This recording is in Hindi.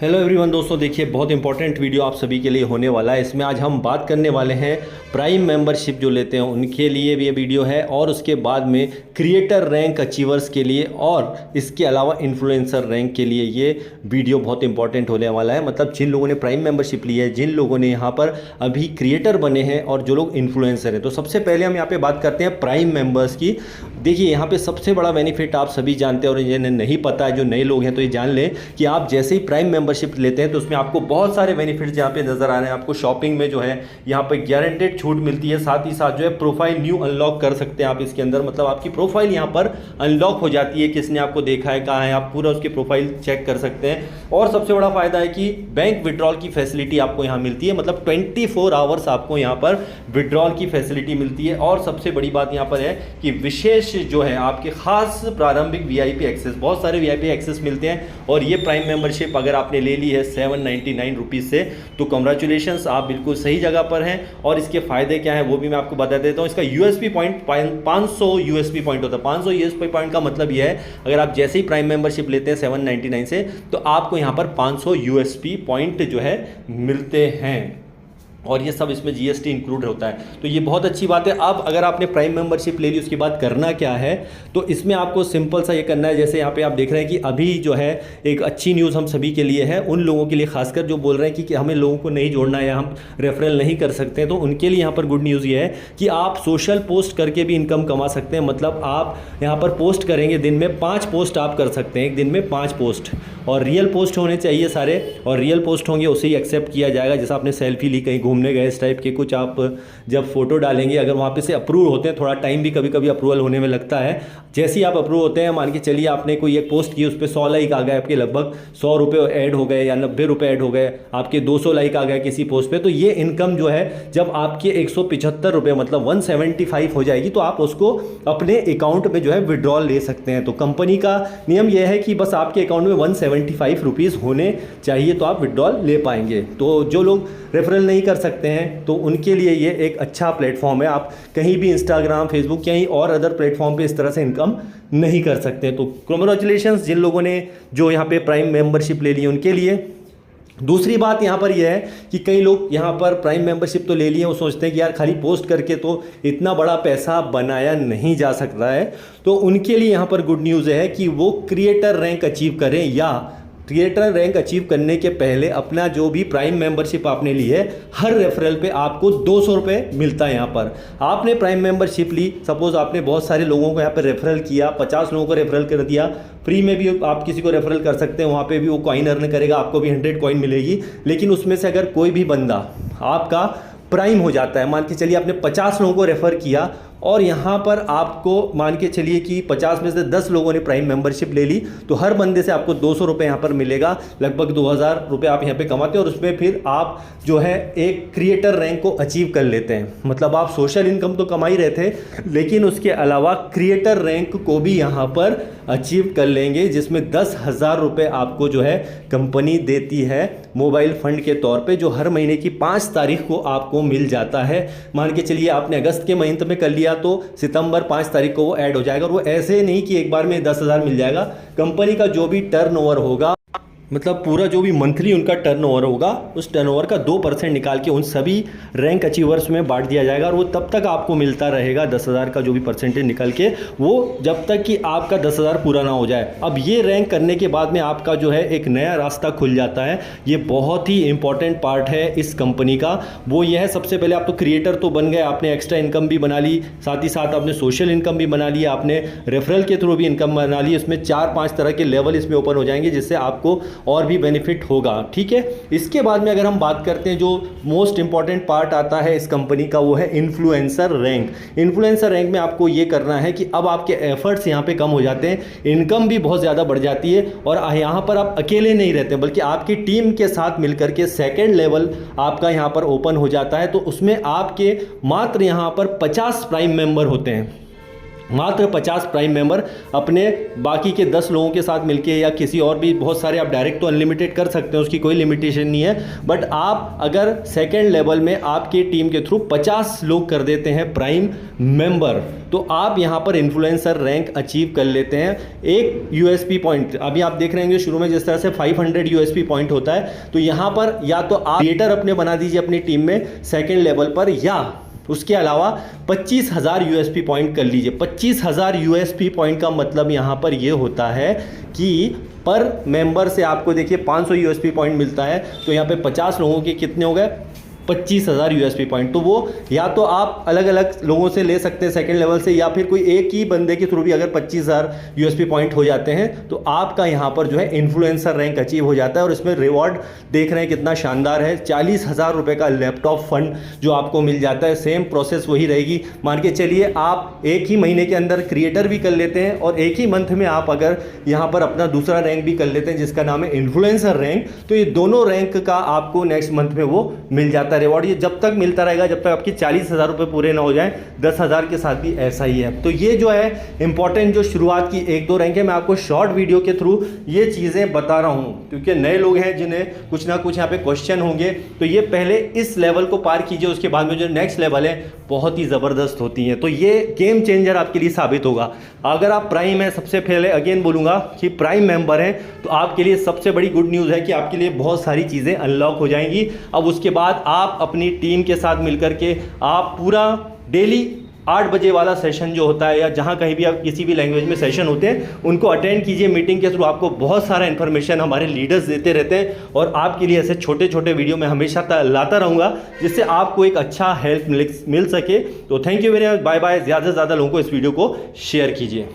हेलो एवरीवन दोस्तों, देखिए बहुत इंपॉर्टेंट वीडियो आप सभी के लिए होने वाला है। इसमें आज हम बात करने वाले हैं प्राइम मेंबरशिप जो लेते हैं उनके लिए भी ये वीडियो है, और उसके बाद में क्रिएटर रैंक अचीवर्स के लिए और इसके अलावा इन्फ्लुएंसर रैंक के लिए ये वीडियो बहुत इंपॉर्टेंट होने वाला है। मतलब जिन लोगों ने प्राइम मेंबरशिप ली है, जिन लोगों ने यहाँ पर अभी क्रिएटर बने हैं और जो लोग इन्फ्लुएंसर हैं। तो सबसे पहले हम यहाँ पे बात करते हैं प्राइम मेंबर्स की। देखिए यहाँ पे सबसे बड़ा बेनिफिट आप सभी जानते हैं और जिन्हें नहीं पता है, जो नए लोग हैं, तो ये जान लें कि आप जैसे ही प्राइम मेंबरशिप लेते हैं तो उसमें आपको बहुत सारे बेनिफिट्स यहाँ पे नजर आ रहे हैं। आपको शॉपिंग में जो है यहाँ पे गारंटेड छूट मिलती है, साथ ही साथ जो है प्रोफाइल न्यू अनलॉक कर सकते हैं आप इसके अंदर। मतलब आपकी प्रोफाइल यहाँ पर अनलॉक हो जाती है, किसने आपको देखा है, कहाँ है, आप पूरा उसकी प्रोफाइल चेक कर सकते हैं। और सबसे बड़ा फायदा है कि बैंक विड्रॉल की फैसिलिटी आपको यहाँ मिलती है। मतलब 24 आवर्स आपको यहाँ पर विड्रॉल की फैसिलिटी मिलती है। और सबसे बड़ी बात यहाँ पर है कि विशेष जो है आपके खास प्रारंभिक वीआईपी एक्सेस, बहुत सारे वीआईपी एक्सेस मिलते हैं। और ये प्राइम मेंबरशिप अगर आपने ले ली है 799 रुपीज़ से, तो कंग्रेचुलेशंस, आप बिल्कुल सही जगह पर हैं। और इसके फायदे क्या है वो भी मैं आपको बता देता हूँ। इसका यूएसपी पॉइंट 500 यूएसपी पॉइंट होता है। 500 यूएसपी पॉइंट का मतलब यह है अगर आप जैसे ही प्राइम मेंबरशिप लेते हैं 799 से, तो आपको यहाँ पर 500 यूएसपी पॉइंट जो है मिलते हैं। और ये सब इसमें जीएसटी इंक्लूड होता है, तो ये बहुत अच्छी बात है। अब अगर आपने प्राइम मेंबरशिप ले ली, उसके बाद करना क्या है, तो इसमें आपको सिंपल सा ये करना है। जैसे यहाँ पे आप देख रहे हैं कि अभी जो है एक अच्छी न्यूज़ हम सभी के लिए है, उन लोगों के लिए खासकर जो बोल रहे हैं कि हमें लोगों को नहीं जोड़ना है या हम रेफरल नहीं कर सकते हैं, तो उनके लिए यहाँ पर गुड न्यूज़ ये है कि आप सोशल पोस्ट करके भी इनकम कमा सकते हैं। मतलब आप यहाँ पर पोस्ट करेंगे, दिन में 5 पोस्ट आप कर सकते हैं, एक दिन में 5 पोस्ट, और रियल पोस्ट होने चाहिए सारे, और रियल पोस्ट होंगे उसे ही एक्सेप्ट किया जाएगा। जैसे आपने सेल्फी ली, कहीं घूमने गए, इस टाइप के कुछ आप जब फोटो डालेंगे, अगर वहाँ पे से अप्रूव होते हैं, थोड़ा टाइम भी कभी कभी अप्रूवल होने में लगता है। जैसे ही आप अप्रूव होते हैं, मान के चलिए आपने कोई एक पोस्ट की, उस पर 100 लाइक आ गए, आपके लगभग 100 रुपये ऐड हो गए या 90 रुपये ऐड हो गए, आपके 200 लाइक आ गए किसी पोस्ट पे, तो ये इनकम जो है जब आपके 175 रुपये मतलब 175 हो जाएगी, तो आप उसको अपने अकाउंट में जो है विड्रॉल ले सकते हैं। तो कंपनी का नियम यह है कि बस आपके अकाउंट में 175 रुपीज़ होने चाहिए तो आप विड्रॉल ले पाएंगे। तो जो लोग रेफरल नहीं कर सकते हैं तो उनके लिए ये एक अच्छा प्लेटफॉर्म है। आप कहीं भी इंस्टाग्राम, फेसबुक, कहीं और अदर प्लेटफॉर्म पे इस तरह से इनकम नहीं कर सकते। तो कांग्रेचुलेशंस जिन लोगों ने जो यहाँ पे प्राइम मेंबरशिप ले ली उनके लिए। दूसरी बात यहाँ पर यह है कि कई लोग यहाँ पर प्राइम मेंबरशिप तो ले लिए, वो सोचते हैं कि यार खाली पोस्ट करके तो इतना बड़ा पैसा बनाया नहीं जा सकता है। तो उनके लिए यहाँ पर गुड न्यूज़ है कि वो क्रिएटर रैंक अचीव करें, या क्रिएटर रैंक अचीव करने के पहले अपना जो भी प्राइम मेंबरशिप आपने ली है, हर रेफरल पे आपको 200 रुपये मिलता है। यहाँ पर आपने प्राइम मेंबरशिप ली, सपोज आपने बहुत सारे लोगों को यहाँ पर रेफरल किया, 50 लोगों को रेफरल कर दिया, फ्री में भी आप किसी को रेफरल कर सकते हैं, वहाँ पे भी वो कॉइन अर्न करेगा, आपको भी 100 कॉइन मिलेगी। लेकिन उसमें से अगर कोई भी बंदा आपका प्राइम हो जाता है, मान के चलिए आपने 50 लोगों को रेफ़र किया और यहाँ पर आपको मान के चलिए कि 50 में से 10 लोगों ने प्राइम मेंबरशिप ले ली, तो हर बंदे से आपको 200 रुपये यहाँ पर मिलेगा, लगभग 2000 रुपये आप यहाँ पे कमाते हैं। और उसमें फिर आप जो है एक क्रिएटर रैंक को अचीव कर लेते हैं। मतलब आप सोशल इनकम तो कमा ही रहे थे, लेकिन उसके अलावा क्रिएटर रैंक को भी यहाँ पर अचीव कर लेंगे, जिसमें 10,000 रुपये आपको जो है कंपनी देती है मोबाइल फंड के तौर पे, जो हर महीने की 5 तारीख को आपको मिल जाता है। मान के चलिए आपने अगस्त के महीने में कर लिया, तो सितंबर 5 तारीख को वो ऐड हो जाएगा। और वो ऐसे नहीं कि एक बार में 10,000 मिल जाएगा। कंपनी का जो भी टर्नओवर होगा, मतलब पूरा जो भी मंथली उनका टर्नओवर होगा, उस टर्नओवर का 2% निकाल के उन सभी रैंक अचीवर्स में बांट दिया जाएगा। और वो तब तक आपको मिलता रहेगा 10,000 का जो भी परसेंटेज निकल के, वो जब तक कि आपका 10,000 पूरा ना हो जाए। अब ये रैंक करने के बाद में आपका जो है एक नया रास्ता खुल जाता है। ये बहुत ही इंपॉर्टेंट पार्ट है इस कंपनी का। वो ये है, सबसे पहले आप तो क्रिएटर तो बन गए, आपने एक्स्ट्रा इनकम भी बना ली, साथ ही साथ आपने सोशल इनकम भी बना ली, आपने रेफरल के थ्रू भी इनकम बना ली। इसमें 4-5 तरह के लेवल इसमें ओपन हो जाएंगे, जिससे आपको और भी बेनिफिट होगा। ठीक है, इसके बाद में अगर हम बात करते हैं, जो मोस्ट इंपॉर्टेंट पार्ट आता है इस कंपनी का, वो है इन्फ्लुएंसर रैंक। इन्फ्लुएंसर रैंक में आपको ये करना है कि अब आपके एफर्ट्स यहाँ पे कम हो जाते हैं, इनकम भी बहुत ज़्यादा बढ़ जाती है, और यहाँ पर आप अकेले नहीं रहते बल्कि आपकी टीम के साथ मिलकर के सेकेंड लेवल आपका यहाँ पर ओपन हो जाता है। तो उसमें आपके मात्र यहाँ पर 50 प्राइम मेंबर होते हैं। मात्र 50 प्राइम मेंबर अपने बाकी के 10 लोगों के साथ मिलके या किसी और भी, बहुत सारे आप डायरेक्ट तो अनलिमिटेड कर सकते हैं, उसकी कोई लिमिटेशन नहीं है। बट आप अगर सेकेंड लेवल में आपकी टीम के थ्रू 50 लोग कर देते हैं प्राइम मेंबर, तो आप यहाँ पर इन्फ्लुएंसर रैंक अचीव कर लेते हैं। एक यूएसपी पॉइंट अभी आप देख रहे होंगे शुरू में जिस तरह से 500 यूएसपी पॉइंट होता है, तो यहाँ पर या तो आप क्रिएटर अपने बना दीजिए अपनी टीम में सेकेंड लेवल पर, या उसके अलावा 25,000 यूएसपी पॉइंट कर लीजिए। 25,000 यूएसपी पॉइंट का मतलब यहाँ पर ये होता है कि पर मेंबर से आपको देखिए 500 यूएसपी पॉइंट मिलता है, तो यहाँ पे 50 लोगों के कितने हो गए, 25,000 यूएसपी पॉइंट। तो वो या तो आप अलग अलग लोगों से ले सकते हैं सेकंड लेवल से, या फिर कोई एक ही बंदे के थ्रू भी अगर 25,000 यूएसपी पॉइंट हो जाते हैं तो आपका यहाँ पर जो है इन्फ्लुएंसर रैंक अचीव हो जाता है। और इसमें रिवॉर्ड देख रहे हैं कितना शानदार है, 40,000 रुपये का लैपटॉप फंड जो आपको मिल जाता है। सेम प्रोसेस वही रहेगी, मान के चलिए आप एक ही महीने के अंदर क्रिएटर भी कर लेते हैं और एक ही मंथ में आप अगर यहाँ पर अपना दूसरा रैंक भी कर लेते हैं जिसका नाम है इन्फ्लुएंसर रैंक, तो ये दोनों रैंक का आपको नेक्स्ट मंथ में वो मिल जाता है रिवॉर्ड। ये जब तक मिलता रहेगा जब तक आपकी 40,000 रुपये पूरे ना हो जाएं। 10,000 के साथ भी ऐसा ही है। तो ये जो है इंपॉर्टेंट जो शुरुआत की 1-2 रैंक है, मैं आपको शॉर्ट वीडियो के थ्रू ये चीज़ें बता रहा हूँ क्योंकि नए लोग हैं जिन्हें कुछ ना कुछ यहाँ पे क्वेश्चन होंगे। तो ये पहले इस लेवल को पार कीजिए, उसके बाद में जो नेक्स्ट लेवल है बहुत ही ज़बरदस्त होती हैं। तो ये गेम चेंजर आपके लिए साबित होगा। अगर आप प्राइम है, सबसे पहले अगेन बोलूँगा कि प्राइम मेंबर हैं, तो आपके लिए सबसे बड़ी गुड न्यूज़ है कि आपके लिए बहुत सारी चीज़ें अनलॉक हो जाएंगी। अब उसके बाद आप अपनी टीम के साथ मिलकर के आप पूरा डेली 8 बजे वाला सेशन जो होता है, या जहाँ कहीं भी आप किसी भी लैंग्वेज में सेशन होते हैं उनको अटेंड कीजिए मीटिंग के थ्रू। आपको बहुत सारा इन्फॉर्मेशन हमारे लीडर्स देते रहते हैं और आपके लिए ऐसे छोटे छोटे वीडियो मैं हमेशा लाता रहूँगा जिससे आपको एक अच्छा हेल्प मिल सके। तो thank you very much, bye bye. ज़्यादा से ज़्यादा लोगों को इस वीडियो को शेयर कीजिए।